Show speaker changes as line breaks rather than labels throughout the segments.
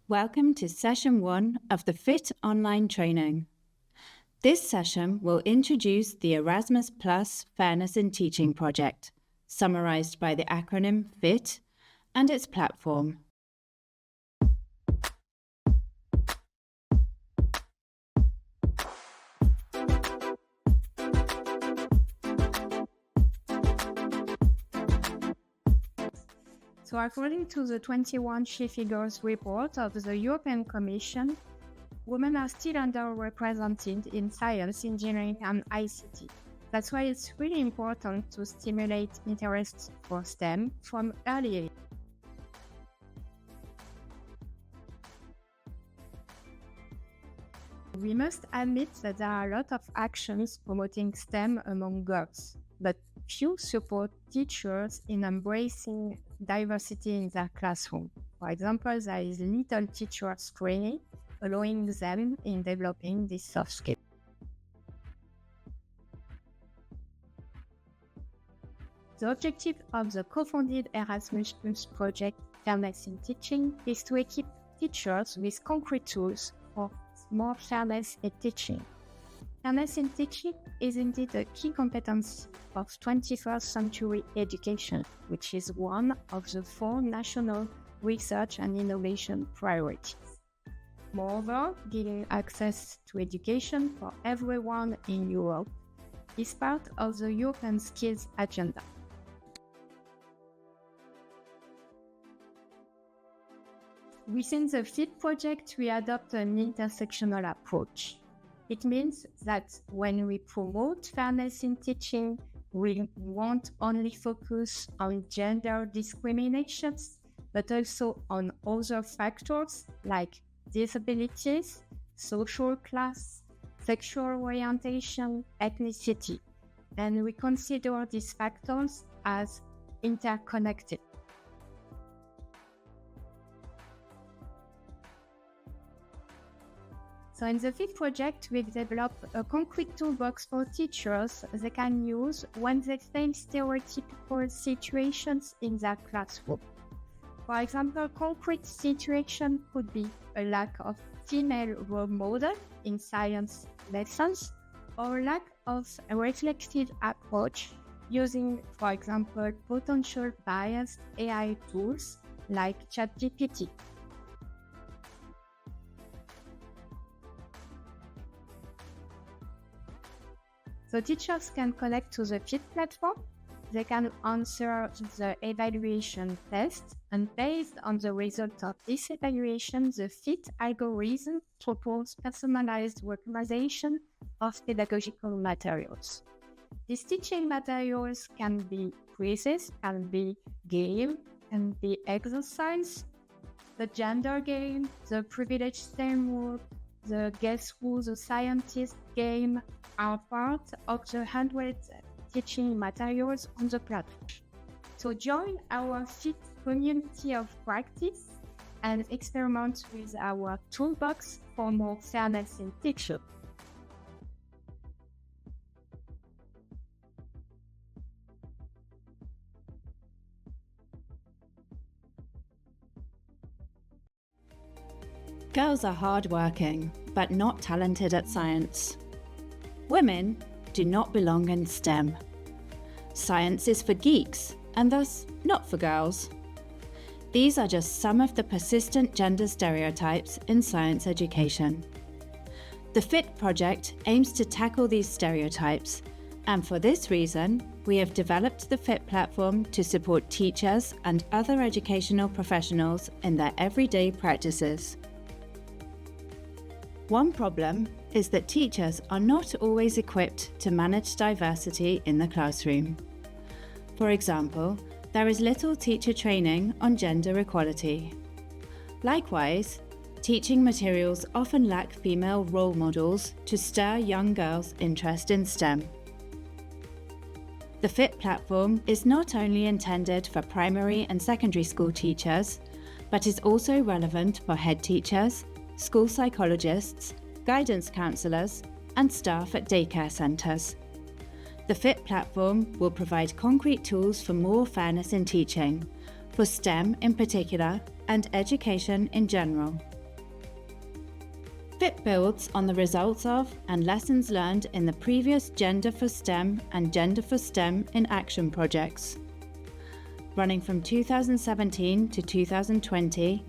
Welcome to Session 1 of the FIT online training. This session will introduce the Erasmus Fairness in Teaching project, summarised by the acronym FIT, and its platform.
So according to the 21 key figures report of the European Commission, women are still underrepresented in science, engineering and ICT. That's why it's really important to stimulate interest for STEM from early age. We must admit that there are a lot of actions promoting STEM among girls, but few support teachers in embracing diversity in their classroom. For example, there is little teachers training, allowing them in developing these soft skills. The objective of the co-funded Erasmus project, Fairness in Teaching, is to equip teachers with concrete tools for more fairness in teaching. Fairness in teaching is indeed a key competence of 21st century education, which is one of the 4 national research and innovation priorities. Moreover, giving access to education for everyone in Europe is part of the European Skills Agenda. Within the FIT project, we adopt an intersectional approach. It means that when we promote fairness in teaching, we won't only focus on gender discriminations, but also on other factors like disabilities, social class, sexual orientation, ethnicity. And we consider these factors as interconnected. So in the FIT project, we've developed a concrete toolbox for teachers they can use when they face stereotypical situations in their classroom. For example, concrete situation could be a lack of female role model in science lessons or lack of a reflective approach using, for example, potential biased AI tools like ChatGPT. So teachers can connect to the FIT platform, they can answer the evaluation test, and based on the result of this evaluation, the FIT algorithm proposes personalized recommendation of pedagogical materials. These teaching materials can be quizzes, can be game, can be exercise, the gender game, the privilege framework, the Guess Who the Scientist game are part of the 100 teaching materials on the platform. So join our FIT community of practice and experiment with our toolbox for more fairness in teaching.
Girls are hardworking, but not talented at science. Women do not belong in STEM. Science is for geeks, and thus not for girls. These are just some of the persistent gender stereotypes in science education. The FIT project aims to tackle these stereotypes, and for this reason, we have developed the FIT platform to support teachers and other educational professionals in their everyday practices. One problem is that teachers are not always equipped to manage diversity in the classroom. For example, there is little teacher training on gender equality. Likewise, teaching materials often lack female role models to stir young girls' interest in STEM. The FIT platform is not only intended for primary and secondary school teachers, but is also relevant for head teachers, school psychologists, guidance counsellors, and staff at daycare centres. The FIT platform will provide concrete tools for more fairness in teaching, for STEM in particular, and education in general. FIT builds on the results of and lessons learned in the previous Gender for STEM and Gender for STEM in Action projects. Running from 2017 to 2020,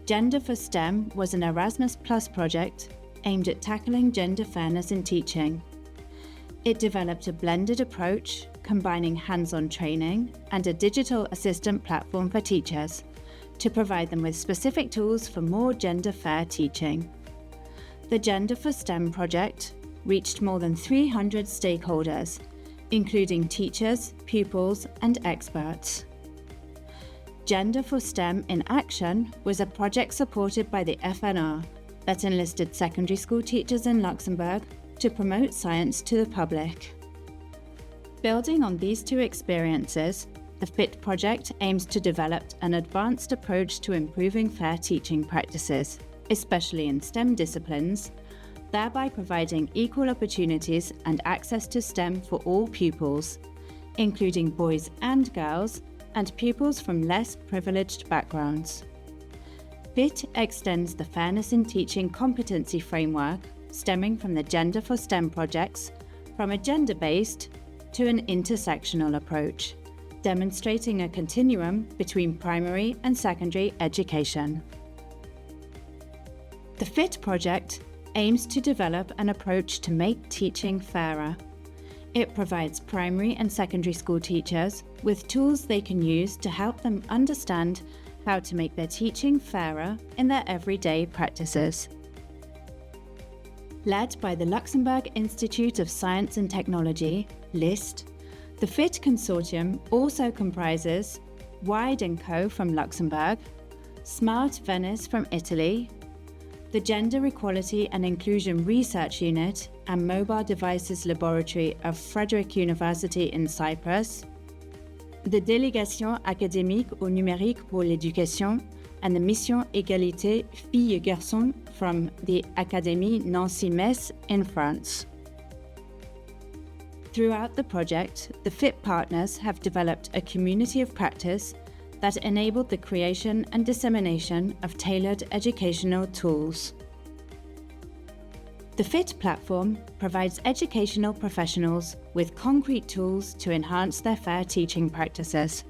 Gender for STEM was an Erasmus Plus project aimed at tackling gender fairness in teaching. It developed a blended approach combining hands-on training and a digital assistant platform for teachers to provide them with specific tools for more gender fair teaching. The Gender for STEM project reached more than 300 stakeholders, including teachers, pupils, and experts. Gender for STEM in Action was a project supported by the FNR that enlisted secondary school teachers in Luxembourg to promote science to the public. Building on these two experiences, the FIT project aims to develop an advanced approach to improving fair teaching practices, especially in STEM disciplines, thereby providing equal opportunities and access to STEM for all pupils, including boys and girls, and pupils from less privileged backgrounds. FIT extends the Fairness in Teaching competency framework stemming from the Gender for STEM projects from a gender-based to an intersectional approach, demonstrating a continuum between primary and secondary education. The FIT project aims to develop an approach to make teaching fairer. It provides primary and secondary school teachers with tools they can use to help them understand how to make their teaching fairer in their everyday practices. Led by the Luxembourg Institute of Science and Technology, LIST, the FIT consortium also comprises Wide & Co from Luxembourg, Smart Venice from Italy, the Gender Equality and Inclusion Research Unit and Mobile Devices Laboratory of Frederick University in Cyprus, the Délégation académique au numérique pour l'éducation and the Mission Égalité Filles et Garçons from the Académie Nancy-Metz in France. Throughout the project, the FIT partners have developed a community of practice that enabled the creation and dissemination of tailored educational tools. The FIT platform provides educational professionals with concrete tools to enhance their fair teaching practices.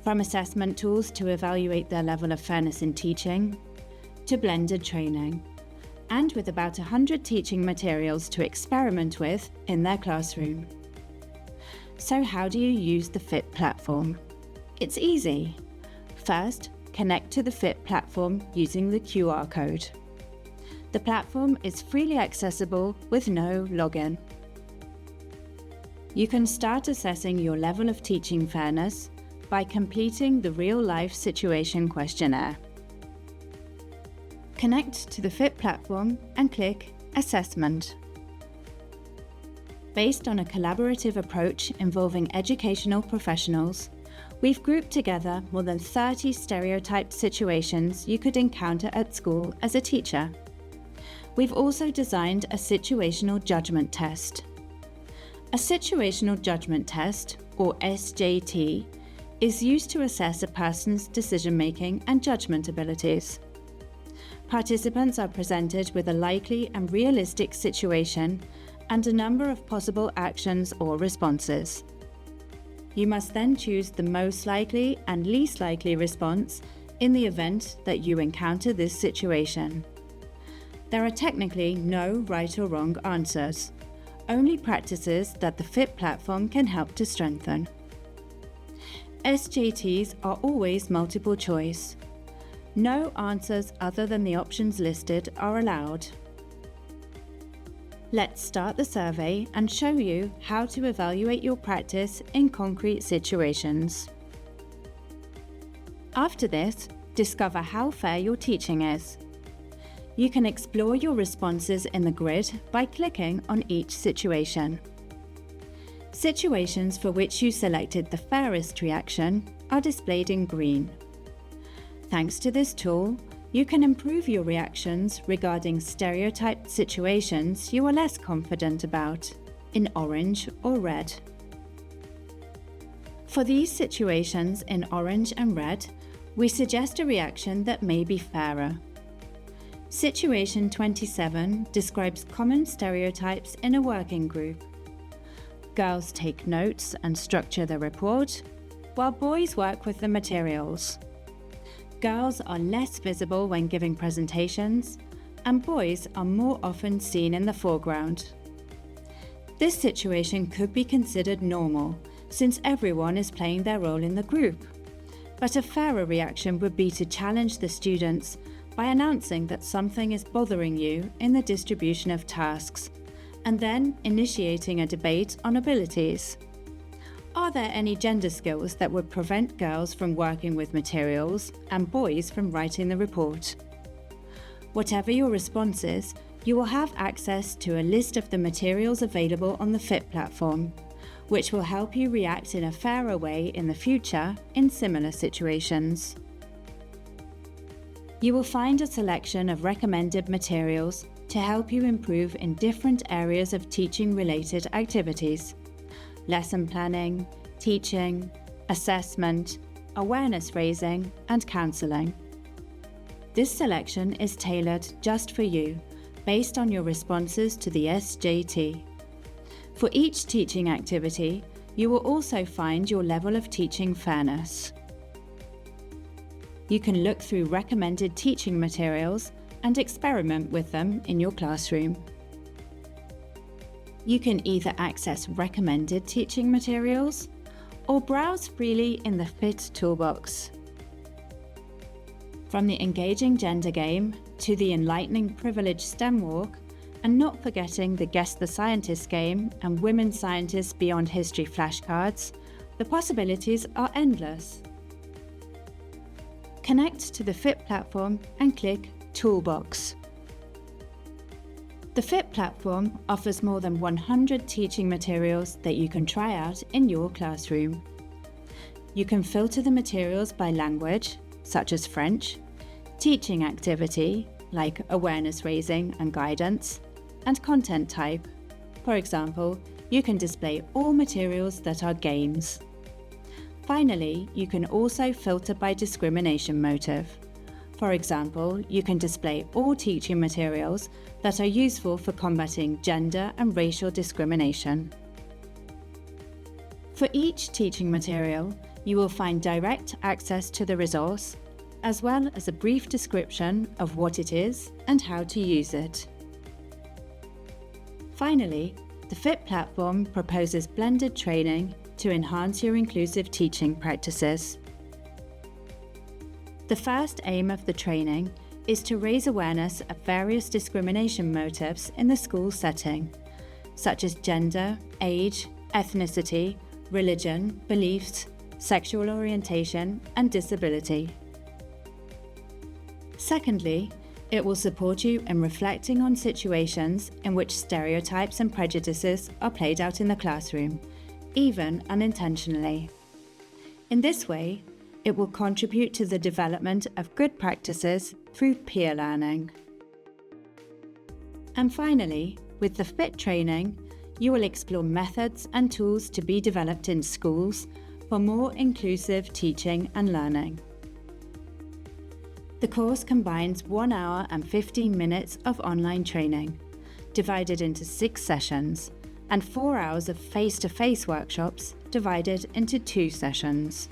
From assessment tools to evaluate their level of fairness in teaching, to blended training, and with about 100 teaching materials to experiment with in their classroom. So how do you use the FIT platform? It's easy. First, connect to the FIT platform using the QR code. The platform is freely accessible with no login. You can start assessing your level of teaching fairness by completing the real-life situation questionnaire. Connect to the FIT platform and click Assessment. Based on a collaborative approach involving educational professionals, we've grouped together more than 30 stereotyped situations you could encounter at school as a teacher. We've also designed a situational judgment test. A situational judgment test, or SJT, is used to assess a person's decision-making and judgment abilities. Participants are presented with a likely and realistic situation and a number of possible actions or responses. You must then choose the most likely and least likely response in the event that you encounter this situation. There are technically no right or wrong answers, only practices that the FIT platform can help to strengthen. SJTs are always multiple choice. No answers other than the options listed are allowed. Let's start the survey and show you how to evaluate your practice in concrete situations. After this, discover how fair your teaching is. You can explore your responses in the grid by clicking on each situation. Situations for which you selected the fairest reaction are displayed in green. Thanks to this tool, you can improve your reactions regarding stereotyped situations you are less confident about, in orange or red. For these situations in orange and red, we suggest a reaction that may be fairer. Situation 27 describes common stereotypes in a working group. Girls take notes and structure the report, while boys work with the materials. Girls are less visible when giving presentations, and boys are more often seen in the foreground. This situation could be considered normal, since everyone is playing their role in the group. But a fairer reaction would be to challenge the students by announcing that something is bothering you in the distribution of tasks, and then initiating a debate on abilities. Are there any gender skills that would prevent girls from working with materials and boys from writing the report? Whatever your response is, you will have access to a list of the materials available on the FIT platform, which will help you react in a fairer way in the future in similar situations. You will find a selection of recommended materials to help you improve in different areas of teaching-related activities: lesson planning, teaching, assessment, awareness raising, and counselling. This selection is tailored just for you, based on your responses to the SJT. For each teaching activity, you will also find your level of teaching fairness. You can look through recommended teaching materials and experiment with them in your classroom. You can either access recommended teaching materials or browse freely in the FIT toolbox. From the engaging gender game to the enlightening privilege STEM walk, and not forgetting the Guess the Scientist game and Women Scientists Beyond History flashcards, the possibilities are endless. Connect to the FIT platform and click Toolbox. The FIT platform offers more than 100 teaching materials that you can try out in your classroom. You can filter the materials by language, such as French, teaching activity, like awareness raising and guidance, and content type. For example, you can display all materials that are games. Finally, you can also filter by discrimination motive. For example, you can display all teaching materials that are useful for combating gender and racial discrimination. For each teaching material, you will find direct access to the resource, as well as a brief description of what it is and how to use it. Finally, the FIT platform proposes blended training to enhance your inclusive teaching practices. The first aim of the training is to raise awareness of various discrimination motives in the school setting, such as gender, age, ethnicity, religion, beliefs, sexual orientation, and disability. Secondly, it will support you in reflecting on situations in which stereotypes and prejudices are played out in the classroom, even unintentionally. In this way, it will contribute to the development of good practices through peer learning. And finally, with the FIT training, you will explore methods and tools to be developed in schools for more inclusive teaching and learning. The course combines 1 hour and 15 minutes of online training, divided into 6 sessions, and 4 hours of face-to-face workshops divided into 2 sessions.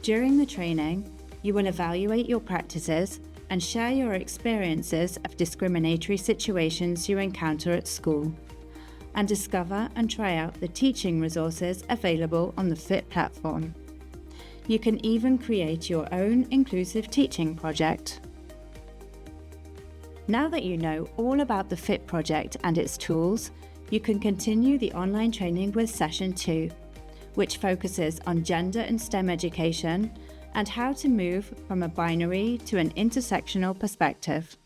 During the training, you will evaluate your practices and share your experiences of discriminatory situations you encounter at school, and discover and try out the teaching resources available on the FIT platform. You can even create your own inclusive teaching project. Now that you know all about the FIT project and its tools, you can continue the online training with Session 2, which focuses on gender and STEM education and how to move from a binary to an intersectional perspective.